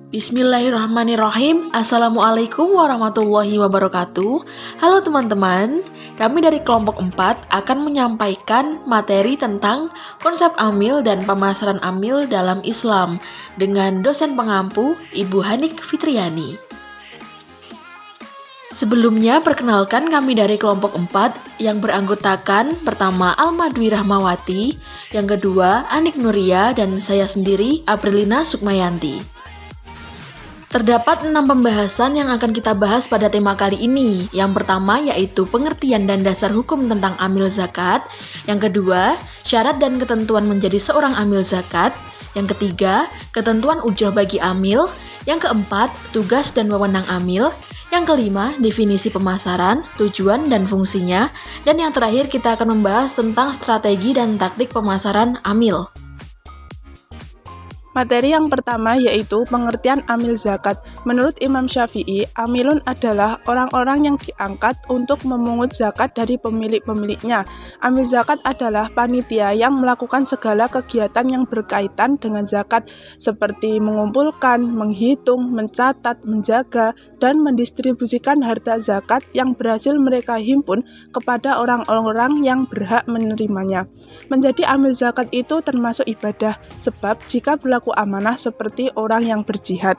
Bismillahirrahmanirrahim. Assalamualaikum warahmatullahi wabarakatuh. Halo teman-teman, kami dari kelompok 4 akan menyampaikan materi tentang konsep amil dan pemasaran amil dalam Islam dengan dosen pengampu Ibu Hanik Fitriani. Sebelumnya, perkenalkan kami dari kelompok 4 yang beranggotakan pertama Alma Dwi Rahmawati, yang kedua Anik Nuria, dan saya sendiri Aprilina Sukmayanti. Terdapat 6 pembahasan yang akan kita bahas pada tema kali ini. Yang pertama yaitu pengertian dan dasar hukum tentang amil zakat. Yang kedua, syarat dan ketentuan menjadi seorang amil zakat. Yang ketiga, ketentuan ujrah bagi amil. Yang keempat, tugas dan wewenang amil. Yang kelima, definisi pemasaran, tujuan dan fungsinya. Dan yang terakhir, kita akan membahas tentang strategi dan taktik pemasaran amil. Materi yang pertama yaitu pengertian amil zakat. Menurut Imam Syafi'i, amilun adalah orang-orang yang diangkat untuk memungut zakat dari pemilik-pemiliknya. Amil zakat adalah panitia yang melakukan segala kegiatan yang berkaitan dengan zakat, seperti mengumpulkan, menghitung, mencatat, menjaga, dan mendistribusikan harta zakat yang berhasil mereka himpun kepada orang-orang yang berhak menerimanya. Menjadi amil zakat itu termasuk ibadah, sebab jika berlaku amanah seperti orang yang berjihad.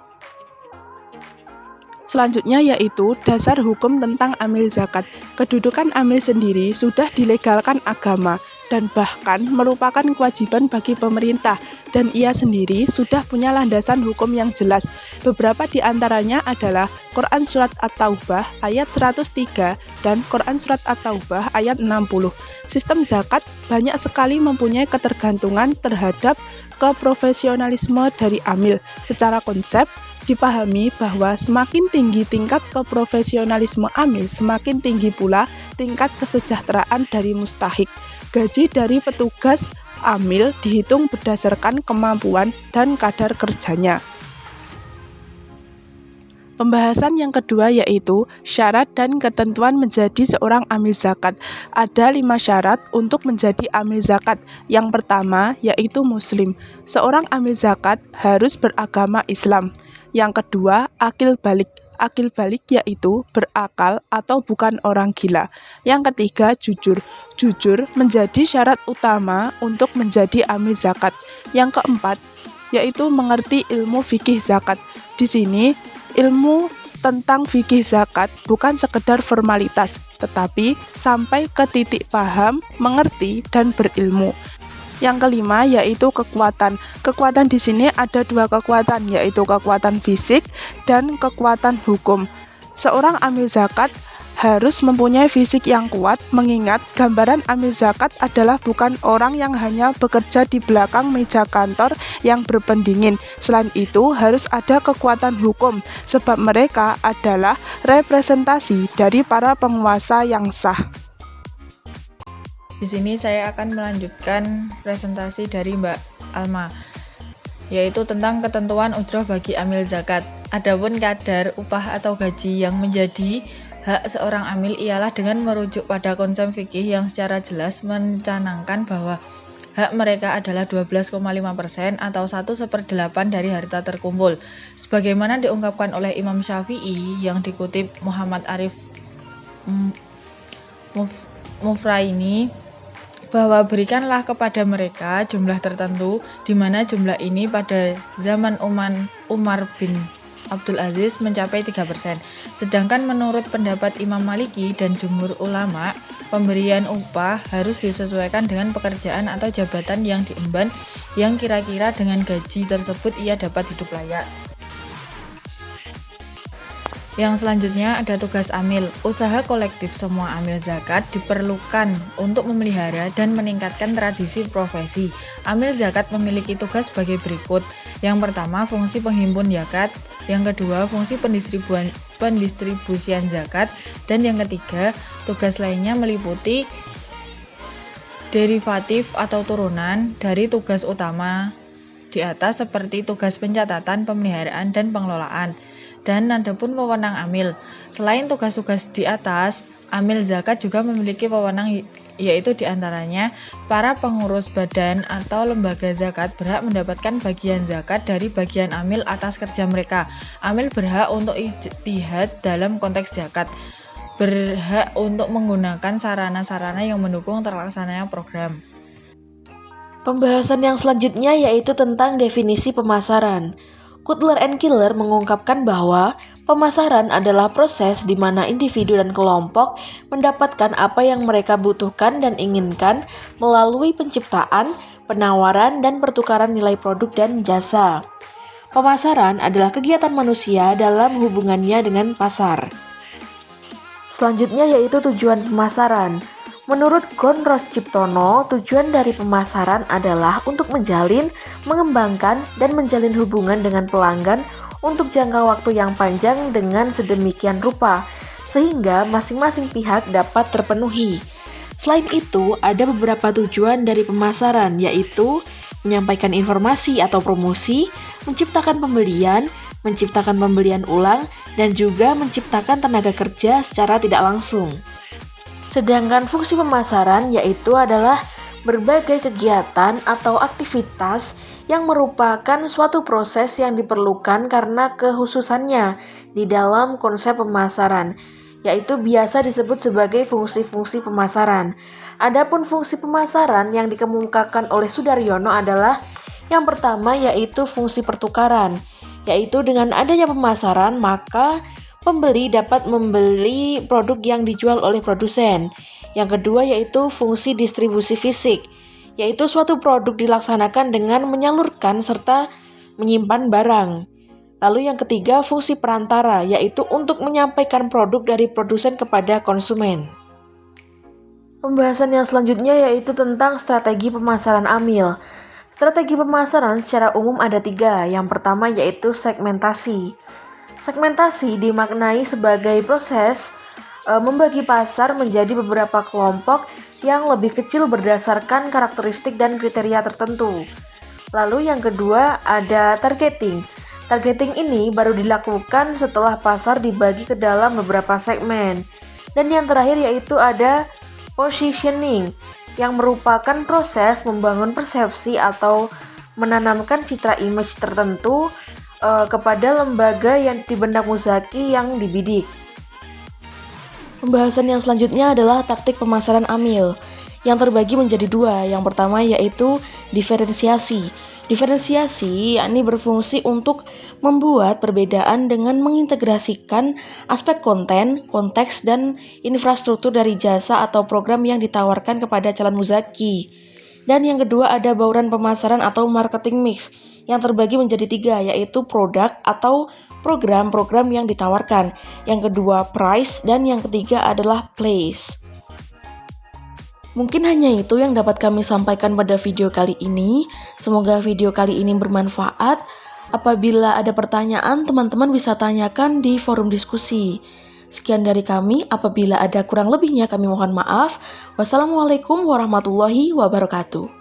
Selanjutnya yaitu dasar hukum tentang amil zakat. Kedudukan amil sendiri sudah dilegalkan agama dan bahkan merupakan kewajiban bagi pemerintah, dan ia sendiri sudah punya landasan hukum yang jelas. Beberapa di antaranya adalah Quran Surat At-Taubah ayat 103 dan Quran Surat At-Taubah ayat 60. Sistem zakat banyak sekali mempunyai ketergantungan terhadap keprofesionalisme dari amil. Secara konsep, dipahami bahwa semakin tinggi tingkat keprofesionalisme amil, semakin tinggi pula tingkat kesejahteraan dari mustahik. Gaji dari petugas amil dihitung berdasarkan kemampuan dan kadar kerjanya. Pembahasan yang kedua yaitu syarat dan ketentuan menjadi seorang amil zakat. Ada 5 syarat untuk menjadi amil zakat. Yang pertama yaitu muslim. Seorang amil zakat harus beragama Islam. Yang kedua, akil balik. Akil balik yaitu berakal atau bukan orang gila. Yang ketiga, jujur. Jujur menjadi syarat utama untuk menjadi amil zakat. Yang keempat, yaitu mengerti ilmu fikih zakat. Di sini, ilmu tentang fikih zakat bukan sekedar formalitas, tetapi sampai ke titik paham, mengerti, dan berilmu. Yang kelima yaitu kekuatan. Kekuatan di sini ada 2 kekuatan, yaitu kekuatan fisik dan kekuatan hukum. Seorang amil zakat harus mempunyai fisik yang kuat, mengingat gambaran amil zakat adalah bukan orang yang hanya bekerja di belakang meja kantor yang berpendingin. Selain itu, harus ada kekuatan hukum, sebab mereka adalah representasi dari para penguasa yang sah. Di sini saya akan melanjutkan presentasi dari Mbak Alma, yaitu tentang ketentuan ujrah bagi amil zakat. Adapun kadar upah atau gaji yang menjadi hak seorang amil ialah dengan merujuk pada konsep fikih yang secara jelas mencanangkan bahwa hak mereka adalah 12,5% atau 1/8 dari harta terkumpul. Sebagaimana diungkapkan oleh Imam Syafi'i yang dikutip Muhammad Arif Mufraini, bahwa berikanlah kepada mereka jumlah tertentu, di mana jumlah ini pada zaman Umar bin Abdul Aziz mencapai 3%. Sedangkan menurut pendapat Imam Maliki dan jumhur ulama, pemberian upah harus disesuaikan dengan pekerjaan atau jabatan yang diemban, yang kira-kira dengan gaji tersebut ia dapat hidup layak. Yang selanjutnya ada tugas amil. Usaha kolektif semua amil zakat diperlukan untuk memelihara dan meningkatkan tradisi profesi. Amil zakat memiliki tugas sebagai berikut. Yang pertama, fungsi penghimpun zakat. Yang kedua, fungsi pendistribusian zakat. Dan yang ketiga, tugas lainnya meliputi derivatif atau turunan dari tugas utama di atas, seperti tugas pencatatan, pemeliharaan, dan pengelolaan. Dan adapun wewenang amil, selain tugas-tugas di atas, amil zakat juga memiliki wewenang yaitu diantaranya para pengurus badan atau lembaga zakat berhak mendapatkan bagian zakat dari bagian amil atas kerja mereka. Amil berhak untuk ijtihad dalam konteks zakat, berhak untuk menggunakan sarana-sarana yang mendukung terlaksananya program. Pembahasan yang selanjutnya yaitu tentang definisi pemasaran. Kotler and Killer mengungkapkan bahwa pemasaran adalah proses di mana individu dan kelompok mendapatkan apa yang mereka butuhkan dan inginkan melalui penciptaan, penawaran, dan pertukaran nilai produk dan jasa. Pemasaran adalah kegiatan manusia dalam hubungannya dengan pasar. Selanjutnya yaitu tujuan pemasaran. Menurut Gonros Ciptono, tujuan dari pemasaran adalah untuk menjalin, mengembangkan, dan menjalin hubungan dengan pelanggan untuk jangka waktu yang panjang dengan sedemikian rupa, sehingga masing-masing pihak dapat terpenuhi. Selain itu, ada beberapa tujuan dari pemasaran, yaitu menyampaikan informasi atau promosi, menciptakan pembelian ulang, dan juga menciptakan tenaga kerja secara tidak langsung. Sedangkan fungsi pemasaran yaitu adalah berbagai kegiatan atau aktivitas yang merupakan suatu proses yang diperlukan karena kekhususannya di dalam konsep pemasaran, yaitu biasa disebut sebagai fungsi-fungsi pemasaran. Adapun fungsi pemasaran yang dikemukakan oleh Sudaryono adalah yang pertama yaitu fungsi pertukaran, yaitu dengan adanya pemasaran maka pembeli dapat membeli produk yang dijual oleh produsen. Yang kedua yaitu fungsi distribusi fisik, yaitu suatu produk dilaksanakan dengan menyalurkan serta menyimpan barang. Lalu yang ketiga fungsi perantara, yaitu untuk menyampaikan produk dari produsen kepada konsumen. Pembahasan yang selanjutnya yaitu tentang strategi pemasaran amil. Strategi pemasaran secara umum ada 3. Yang pertama yaitu segmentasi. Segmentasi dimaknai sebagai proses membagi pasar menjadi beberapa kelompok yang lebih kecil berdasarkan karakteristik dan kriteria tertentu. Lalu yang kedua ada targeting. Targeting ini baru dilakukan setelah pasar dibagi ke dalam beberapa segmen. Dan yang terakhir yaitu ada positioning, yang merupakan proses membangun persepsi atau menanamkan citra image tertentu kepada lembaga yang di benak muzaki yang dibidik. Pembahasan yang selanjutnya adalah taktik pemasaran amil, yang terbagi menjadi 2. Yang pertama yaitu diferensiasi. Diferensiasi yakni berfungsi untuk membuat perbedaan dengan mengintegrasikan aspek konten, konteks, dan infrastruktur dari jasa atau program yang ditawarkan kepada calon muzaki. Dan yang kedua ada bauran pemasaran atau marketing mix, yang terbagi menjadi 3, yaitu produk atau program-program yang ditawarkan. Yang kedua price, dan yang ketiga adalah place. Mungkin hanya itu yang dapat kami sampaikan pada video kali ini. Semoga video kali ini bermanfaat. Apabila ada pertanyaan, teman-teman bisa tanyakan di forum diskusi. Sekian dari kami, apabila ada kurang lebihnya kami mohon maaf. Wassalamualaikum warahmatullahi wabarakatuh.